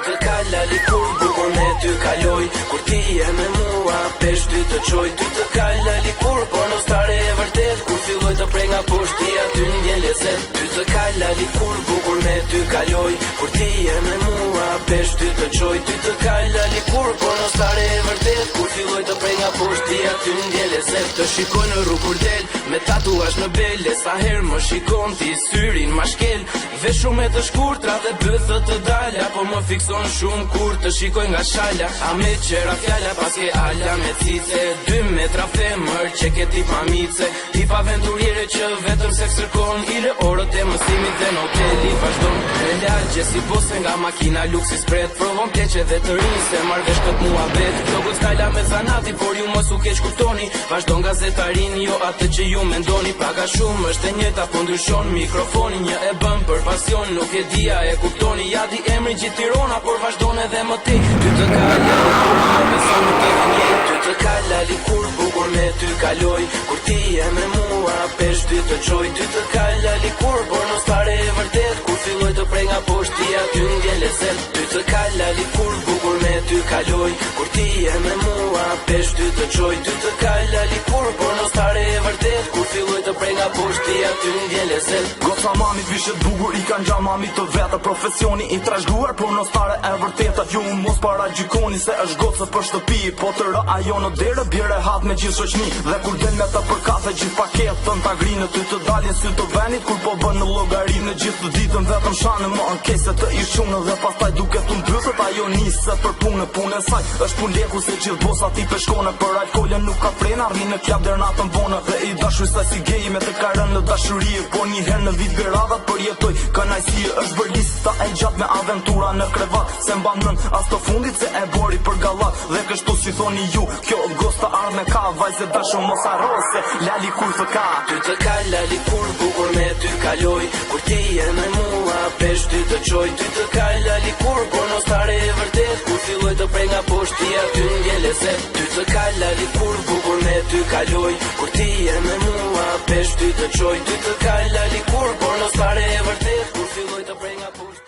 të kalla likur bukur me ty kaloj. Kur ti je me mua pesh ty të qoj. Ty të kalla likur pornostare e vërtet. Kur filloj të prej nga poshtë ti aty ndjen lezet. Ty të kalla likur bukur me ty kaloj. Kur ti je me mua pesh ty të qoj. Ty të kalla likur pornostare e vërtet. Kur filloj të prej nga poshtë ti aty ndjen lezet. Të shikoj në rrugë kur del me tatuazh në bele. Sa herë më shikon ti syrin ma shkel. Vesh shumë e të shkurtra dhe bëthët të dalja. Po më fikson shumë kur të shikoj nga shala. A me qera fjalla paske ala me cice. 2 metra femër që ke tip mamice. Tip aventuriere që vetëm se kërkon. Ile orët e mësimit dhe në hoteli vazhdon. Me lagje si bose nga makina luksis pret. Provon pleqe dhe të rinj se marrë vesh këtë mua bet. Togut skajla me zanati por ju mos u keq kuptoni. Vazhdon gazetarin jo atë që ju mendoni. Paga shumë është e njëta po ndryshon mikrofoni. Një e bëm për pasion nuk e dia e kuptoni. Ja di emri gjithë Tirana por vazhdon edhe më ti. Ty të kalla likur më beson nuk e vënjet. Ty të kalla likur bukur me ty kaloj. Kur ti je me mua pesh ty të qoj. Ty të kalla likur pornostare e vërtet. Kur filloj të prej nga poshtë ti aty ndjen lezet. Ty të kalla likur bukur me ty kaloj. Kur ti je me mua pesh ty të qoj. Ty të kalla likur pornostare e vërtet. Kur filloj të prej nga poshtë ti aty ndjen lezet. Goca mamit vishet bukur i kanë gja mamit të veta. Profesioni i trashëguar pornostare e vërteta. Ju mos para gjykoni se është gocë për shtëpi. Po të rë ajo në derë bjere hat me gjithë shoqni. Dhe kur del me ta për kafe gjithë paketën ta grinë. Ty të dalin sy të venit kur po bën në llogari. Në gjithë ditën vetëm shanë më ankese të ish qunë. Dhe pastaj duket të mbysët ajo nisë për punë. Punë e saj është pun leku se gjithë bosa ti peshkone. Për alkoolën nuk ka frena rrinë në klap der natën vonë. Dhe i dashur sa si gej me të karën në dashuri. Po një herë në vit beradat përjetoj kënaqësi është bër lista e gjatë me aventura në krevat. Se mban nën as të fundit se e bori për gallat. Dhe kështu si thoni ju kjo gosta ardhme ka. Vajze dashur mos harro se lali kur të ka. Ty të kalla likur bukur me ty kaloj. Kur ti je me mua pesh ty të qoj. Ty të kalla likur pornostare e vërtet. Kur filloj të prej nga poshtë ti aty ndjen lezet. Ty të kalla likur bukur me ty kaloj. Kur ti je me mua pesh ty të qoj. Ty të kalla likur pornostare e vërtet. Kur filloj të prej nga poshtë.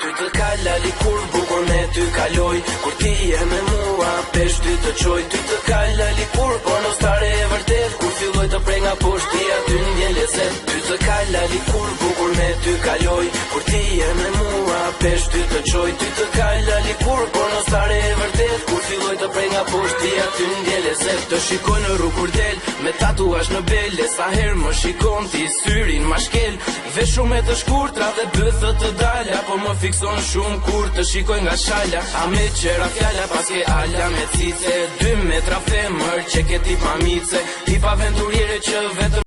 Ty të kalla likur bukur me ty kaloj. Kur ti je me mua pesh ty të qoj. Ty të kalla likur pornostare e vërtet. Kur filloj të prej nga poshtë ti aty ndjen lezet. Ty të kalla likur bukur me ty kaloj. Kur ti je me mua pesh ty të qoj. Ty të kalla likur pornostare e vërtet. Kur filloj të prej nga poshtë ti aty ndjen lezet. Të shikoj në rrugë kur del me tatuazh në bele. Sa herë më shikon ti syrin ma shkel. Vesh shumë e të shkurtra dhe bëthët të dalja. Po më fikson shumë kur të shikoj nga shala. A me qera fjalla paske ala me cice. 2 metra femër që ke tip mamice. Tip aventuriere që vetëm